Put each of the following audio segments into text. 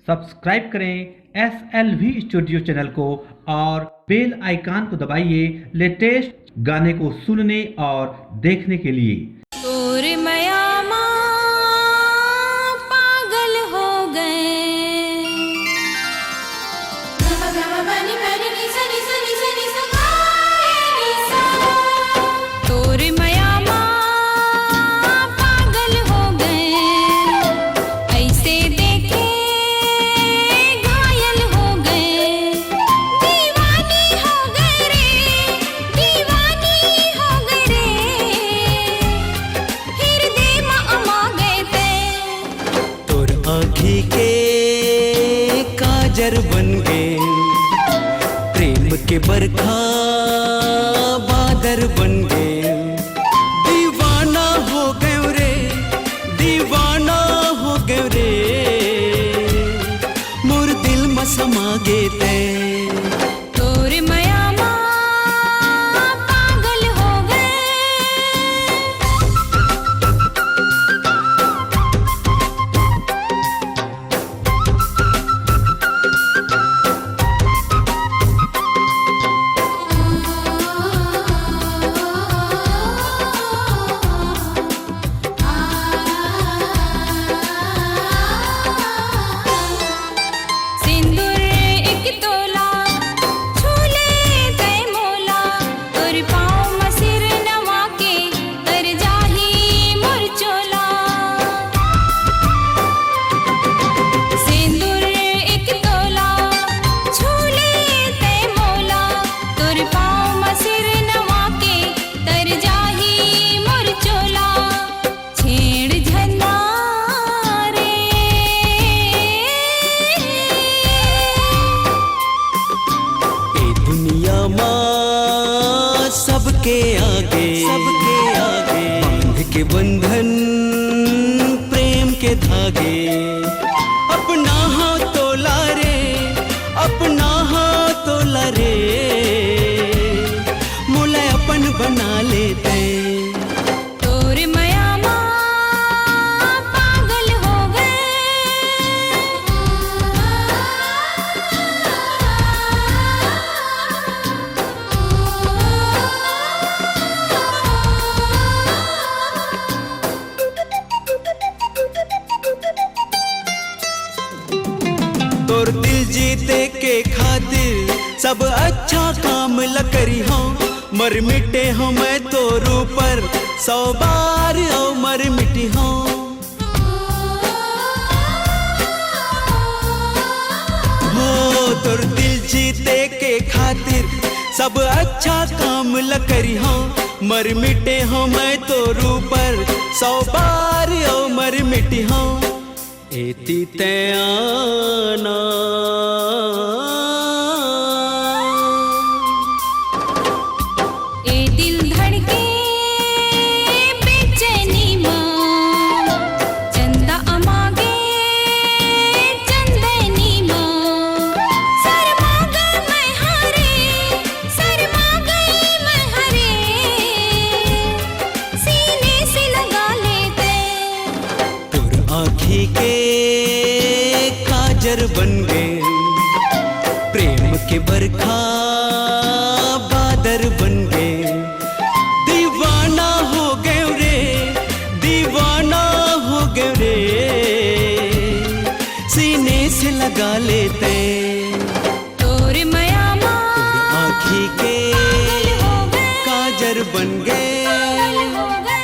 Subscribe करें SLV studio channel को और बेल आइकन को दबाइए लेटेस्ट गाने को सुनने और देखने के लिए। तोरे मयामा पागल हो गए, तोरे मयामा पागल हो गए, ऐसे देखे घायल हो गए, दीवानी हो गए रे, दीवानी हो गए रे, हृदय में अमा गए थे। तोर आँखी के काजर बन गए, प्रेम के बरखा बादर बन गए, दीवाना हो गए रे, दीवाना हो गए रे, मोर दिल में समा गए ते। तोरे मयामा पागल हो गए। सिंदूर एक तोला छूले तय मोला, तोर पाँव में सिर नवा के तर जाही मोर चोला। सिंदूर एक तोला छूले तय मोला, तोर पाँव में सिर नवा के तर जाही मोर चोला। छेड़ झन्ना रे ए दुनिया माँ सबके आगे बांध के बंधन प्रेम के धागे, अपना हाथ तोला रे, अपना हाथ तोला रे, मोला अपन बना लेते। तोरे मयामा पागल हो गए। तोर दिल जीते के खातिर सब अच्छा काम ल करी हूँ, मर मिटे हूँ मैं तोर ऊपर 100 बार ओ मर मिटी हूँ। हो तोर दिल जीते के खातिर सब अच्छा काम ल करी हूँ, मर मिटे हूँ मैं तोर ऊपर 100 बार ओ मर मिटी हूँ। एती तयाना ए दिल धड़के बेचैनी माँ, चंदा अमागे चंदनी माँ, शर्मा गई मैं हरे, शर्मा गई मैं हरे, सीने से लगा लेते। तोर आँखी के काजर बन गए, प्रेम के बरखा बादर बन गए, दीवाना हो गए रे, दीवाना हो गए रे, सीने से लगा लेते। तोरे मयामा आँखी के पागल हो गए, काजर बन गए। पागल हो गए।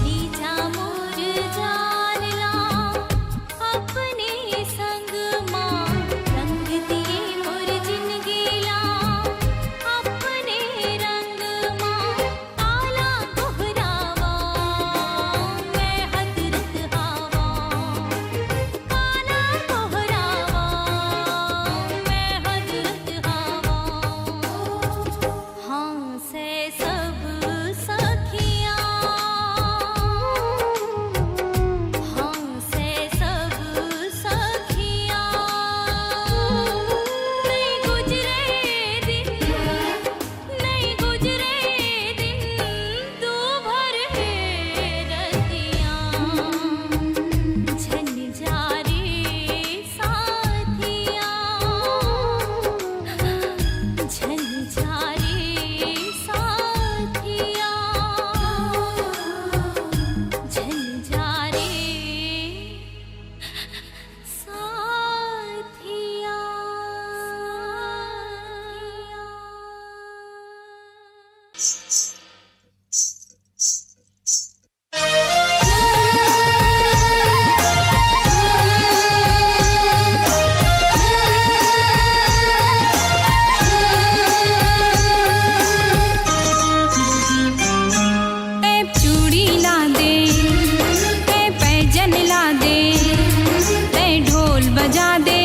लीजा मोर जान ला अपने संग माँ रंग दिए मोर जिंदगी ला अपने रंग माँ काला कोहरावा मैं हजरत हवा काला कोहरावा मैं हजरत हवा हाँ से सब सखियाँ हाँ से सब सखियाँ नहीं गुजरे दिन तू भर है रतियाँ झन जा रे साथियाँ झन जा रे साथियाँ झन जा रे ए चूड़ी ला दे ए पैजन ला दे ए ढोल बजा दे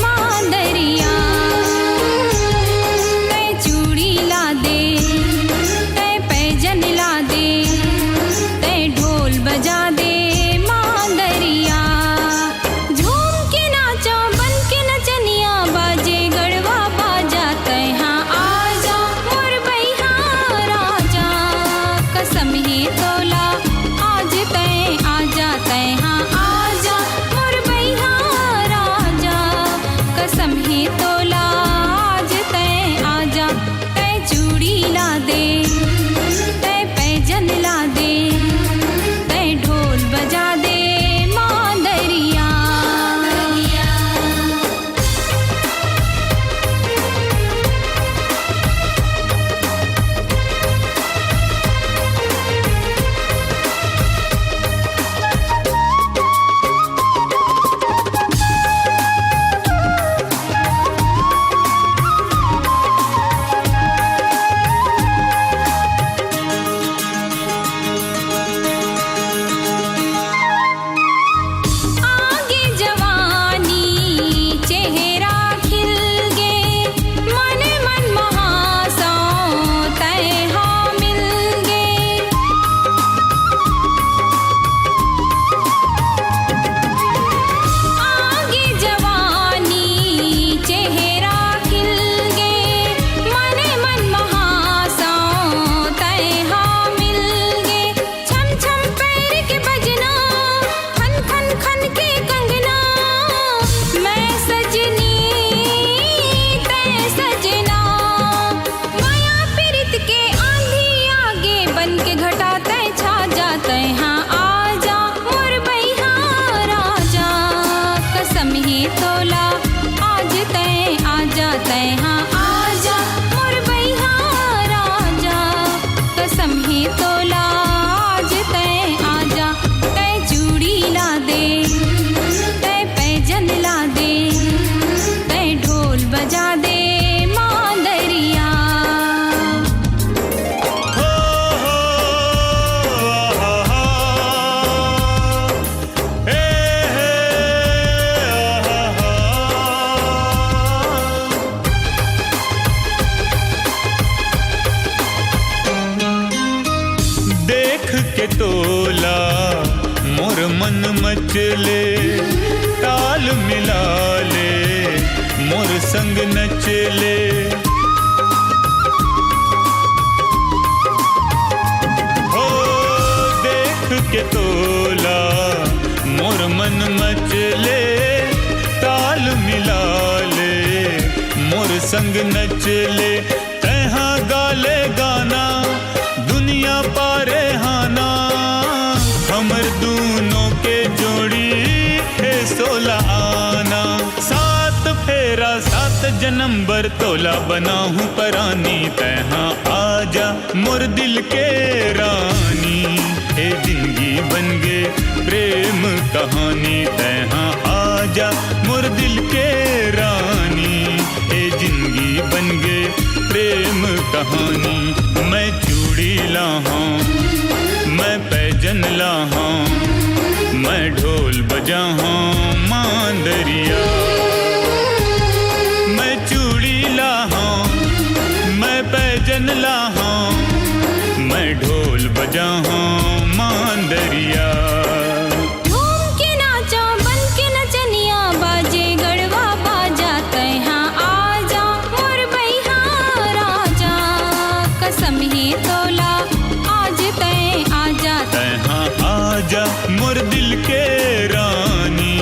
मांदरिया ए चूड़ी ला दे ए पैजन ला दे ए ढोल बजा दे मांदरिया झूम के नाचा बन के नचनिया बाजे गढ़वा बाजा तैहा आजा मोर बैहा राजा कसम ही तोला आज तै आजा तैहा आजा मोर बैहा राजा कसम ही तोला आज तै आजा तै चूड़ी ला दे तै पैजन ला दे तै ढोल बजा दे मांदरिया आगे जवानी चेहरा खिल गे मन मन महासौ तैहा मिल गे आगे जवानी चेहरा खिल गे मन मन महासौ तैहा मिल गे छम छम पैर के बजना खन खन खन के कंगना मैं सजनी तै सजना माया पीरित के आंधी आगे बन के घटा तै छा जाते हाँ आजा मोर बैहा राजा कसम ही तोला आज तै आजा तै हाँ आजा मोर बैहा राजा कसम ही तोला आज तै आजा तै चूड़ी ला दे तै पैजन ला दे तै ढोल बजा दे मांदरिया हो हा हा ए हा देख के तोला मोर मन मचले ताल मिला ले मोर संग नचले हो देख के तोला मोर मन मचले ताल मिला ले मोर संग नचले तैहा गाले गाना दुनिया पारे हाना हमर दूनों के जोड़ी है 16 आना सात फेरा 7 जन्म बर तोला बनाहूं परानी तैहा आजा मोर दिल के रानी ए जिंदगी बन गे प्रेम कहानी तैहा आजा मोर दिल के रानी ए जिंदगी बन गे प्रेम कहानी मैं चूड़ी लाहा मैं पैजन लाहा मैं ढोल बजाहा मांदरिया मैं चूड़ी लाहा मैं पैजन लाहा मैं ढोल बजाहा मांदरिया झूम के नाचा बन के नचनिया बाजे गढ़वा बाजा तैहा आजा मोर बैहा राजा कसम ही तोला आज तय आजा तैहा आजा मोर दिल के रानी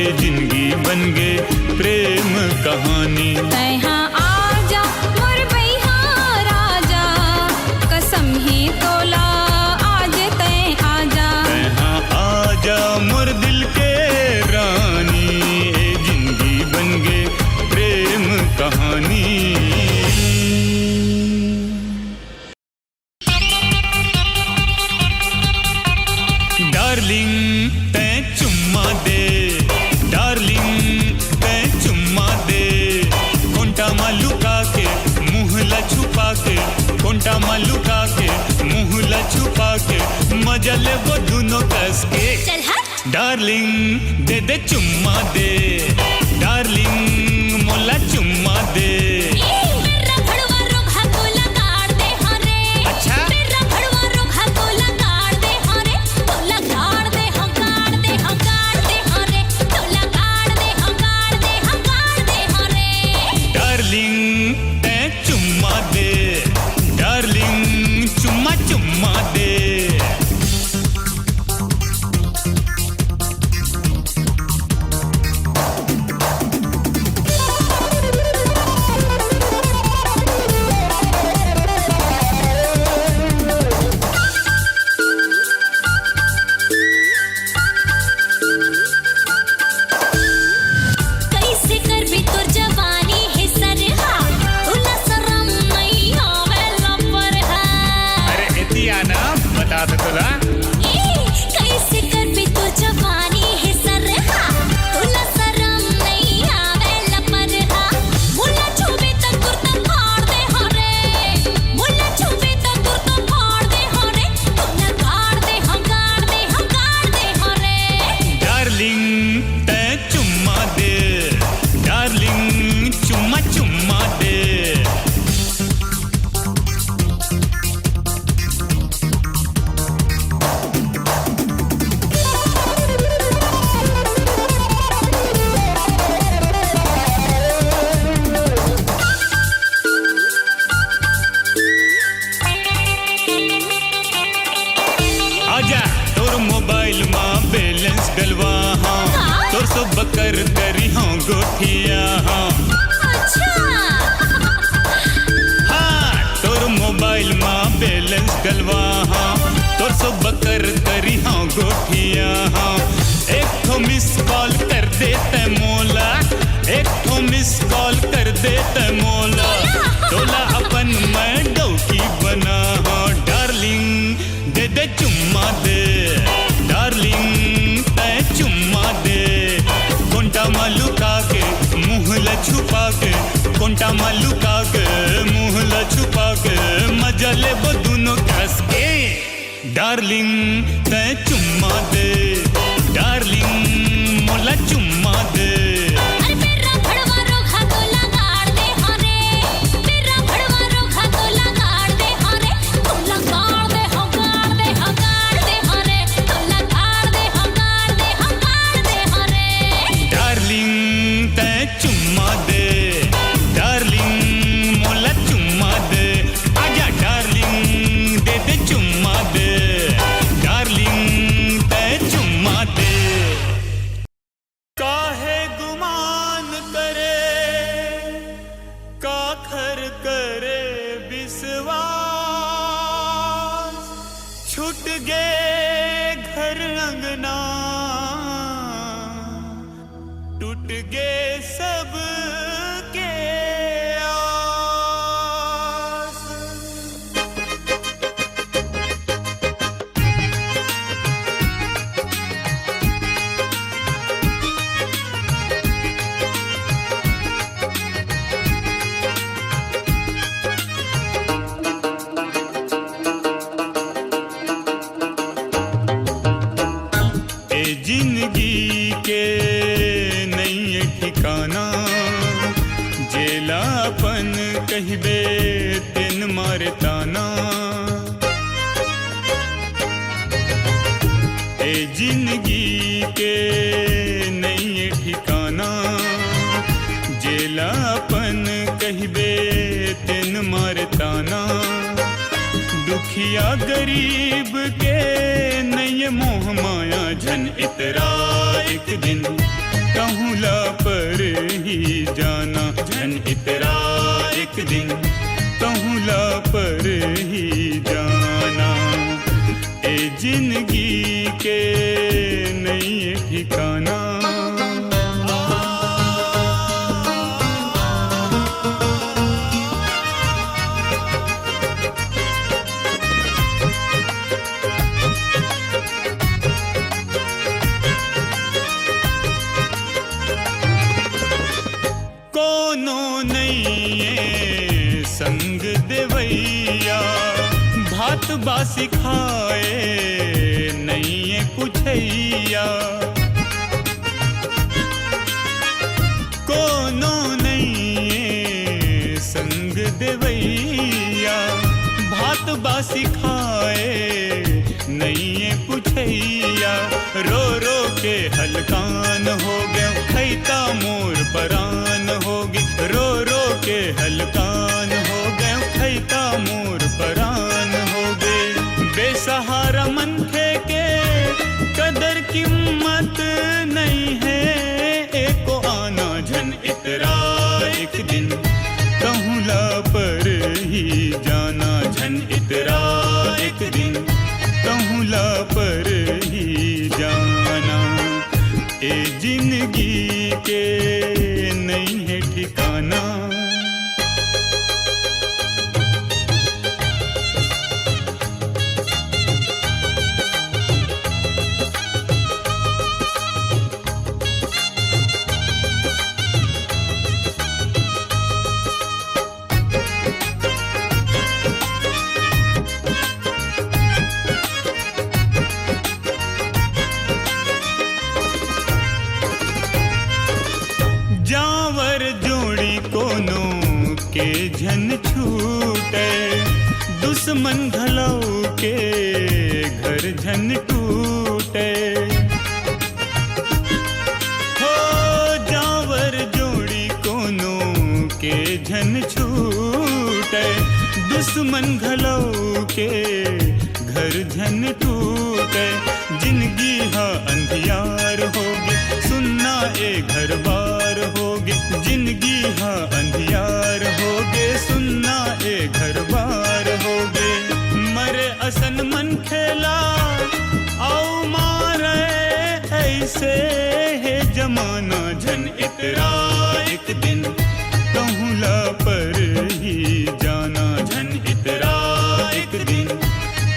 ए जिंदगी बन गे प्रेम कहानी तैहा आजा मोर बैहा राजा कसम ही तोला आज तय आजा तैहा आजा मोर दिल के रानी ए जिंदगी बन गे प्रेम कहानी डार्लिंग तैं चुम्मा दे डार्लिंग तैं चुम्मा दे कोंटा मालुका के मुहला छुपा के कोंटा मालुका के मुहला छुपा के मजा ले वो दोनों कस के चल हट डार्लिंग दे दे चुम्मा दे डार्लिंग मोला चुम्मा दे मेरा भड़वा रोघा को लगाड़ दे हरे अच्छा? मेरा भड़वा रोघा को लगाड़ दे हरे तो लगाड़ दे हगाड़ दे हगाड़ दे हरे तो लगाड़ दे हगाड़ दे हगाड़ दे हरे डार्लिंग तैं चुम्मा दे डार्लिंग चुम्मा चुम्मा दे कैसे कर भी तोर जवानी है सरहा उला शरम नहीं आवे लपर है अरे एतिया ना बता दे तोला कैसे कर भी तोर जवानी है सरहा उला शरम नहीं आवे लपर है मुला छुबे तक कुर्ता फाड़ दे हरे मुला छुबे तक कुर्ता फाड़ दे हरे तो लगाड़ दे हगाड़ दे हगाड़ दे हरे डार्लिंग तैं चुम्मा दे डार्लिंग चुम्मा चुम्मा दे आजा तोर मोबाइल मां बैलेंस डलवा हाँ तोर सब कर करी हाँ गोठिया हाँ अच्छा हाँ तोर मोबाइल मां बैलेंस डलवा हाँ तोर सब कर करी हाँ गोठिया हाँ एक ठो मिस कॉल कर दे तै मोला एक ठो मिस कॉल कर दे तै मोला तोला अपन मैं डौकी बना हाँ डार्लिंग दे दे चुम्मा दे डार्लिंग तै चुम्मा दे कोंटा मालुका के मुहला छुपा के कोंटा मालुका के मुहला छुपा के मजा ले वो दोनों कस के डार्लिंग तै चुम्मा दे डार्लिंग मोला चुम्मा दे अरे मेरा भड़वा रोघा को लगाड़ दे हरे मेरा भड़वा रोघा को लगाड़ दे हरे तो लगाड़ दे हगाड़ दे हगाड़ दे हरे तो लगाड़ दे हगाड़ दे हगाड़ दे हरे डार्लिंग तै चुम्मा दे डार्लिंग मोला चुम्मा दे आजा डार्लिंग दे दे चुम्मा दे डार्लिंग तै चुम्मा दे काहे गुमान करे काखर करे विश्वास छूट गए घर अंगना टूट गए सब के आस गरीब के नहीं मोह माया झन इतरा एक दिन कहूँला पर ही जाना झन इतरा एक दिन कहूँला पर ही जाना ए जिंदगी के नहीं ठिकाना संग देवैया भात बासी खाए नहीं पुछैया कोनो नहीं संग देवैया भात बासी खाए नहीं पुछैया रो रो के हलकान हो गए खैता मोर परान होगी रो रो के हलकान हो गए खैता मोर परान हो गए बेसहारा मन थे के कदर कीमत नहीं है एको आना झन इतरा एक दिन कहूँला पर ही जाना झन इतरा एक दिन कहूँला पर ही जाना ए जिंदगी के नहीं है ठिकाना जावर जोड़ी कोनो के झन छूटे दुश्मन घलऊ के घर झन टूटे हो जावर जोड़ी कोनो के झन छूटे दुश्मन घलऊ के घर झन टूटे जिंदगी हा अंधियार होगी सुनना ए घर बार होगे जिंदगी हा अंधियार होगे सुनना ए घर बार होगे मरे असन मन खेला आओ मारे ऐसे है जमाना झन इतरा एक दिन कहूँला पर ही जाना झन इतरा एक दिन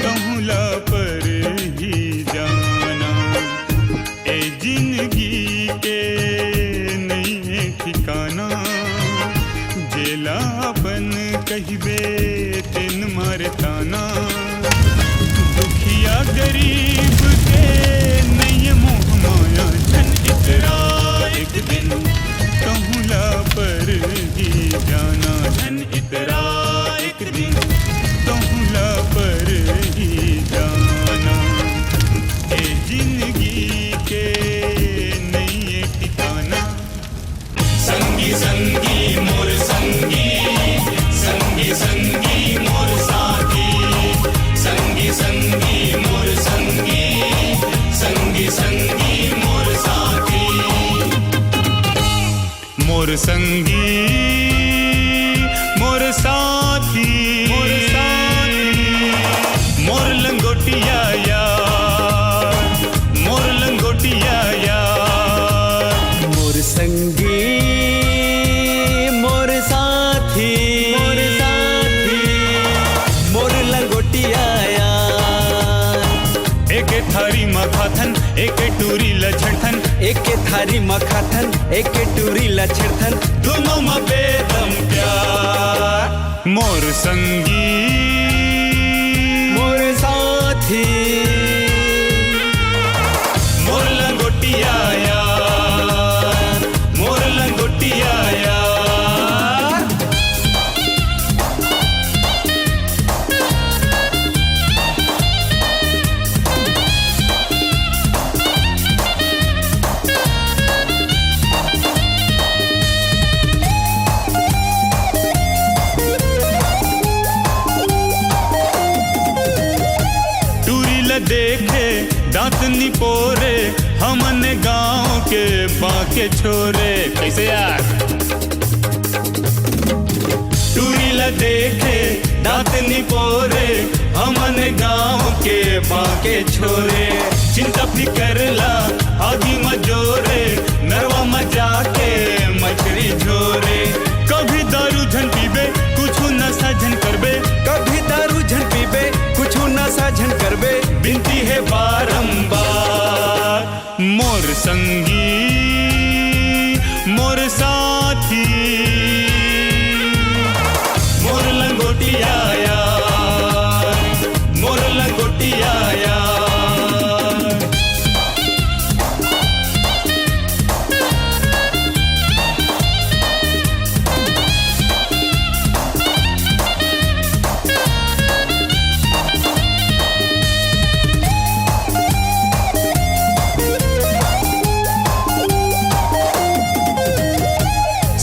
कहूँला पर ही जाना ए जिंदगी के नहीं ठिकाना जेला बन कहिबे तिन मारताना दुखिया गरीब के नहीं मोह माया झन इतरा एक दिन कहूँला पर ही जाना झन इतरा एक दिन कहूँला पर ही जाना ए जिंदगी के नहीं ठिकाना संगी संगी मोर संगी संगी संगी मोर साथी संगी संगी मोर संगी संगी संगी मोर साथी मोर संगी मोर साथी मोर लंगोटिया यार मोर लंगोटिया यार मोर संगी मोर साथी मोर लंगोटिया यार एक थारी मखाथन एक टूरी लछड़थन एक थारी मखाथन एक टूरी लछड़थन दोनों में बेदम प्यार मोर संगी मोर साथी मोर लंगोटिया यार मोर लंगोटिया यार ल देखे दांत निपोरे हमन गांव के बाके छोरे। कैसे यार? टूरी ल देखे दांत निपोरे हमन गांव के बाके छोरे। चिंता फिकरला आगी मजोरे नरवा मजा के मछली झोरे। कभी दारू झन पीबे कुछ नशा झन करबे, कभी दारू झन पीबे कुछ नशा झन करबे। बिनती है बारंबार मोर संगी मोर साथी मोर लंगोटिया यार, मोर लंगोटिया यार।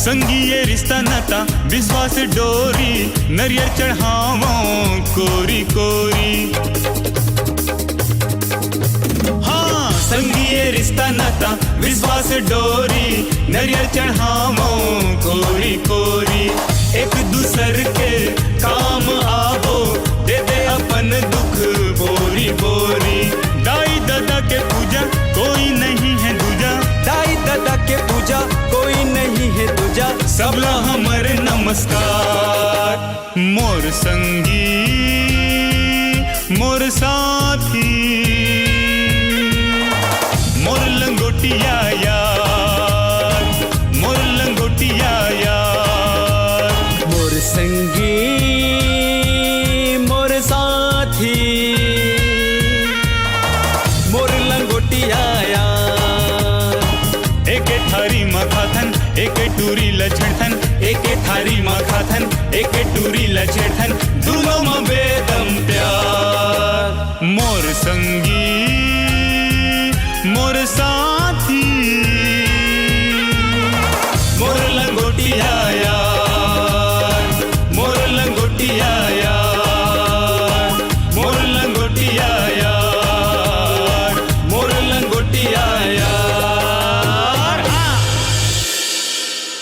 संगी ये रिश्ता नाता विश्वास डोरी नरियर चढ़ावो कोरी कोरी। हाँ संगी ये रिश्ता नाता विश्वास डोरी नरियर चढ़ावो कोरी कोरी। एक दूसर के काम आवो दे दे अपन दुख बोरी बोरी। दाई दादा के पूजा कोई नहीं है दूजा, दाई दादा के पूजा कोई नहीं है दूजा। सबला हमर नमस्कार मोर संगी मोर साथी मोर लंगोटिया यार, मोर लंगोटिया यार। मोर संगी मोर साथी मोर लंगोटिया यार। एक थारी मखाथन एक टूरी लछड़थन, एक थारी मखाथन एक टूरी लछड़थन। दोनों में बेदम प्यार मोर संगी मोर साथी।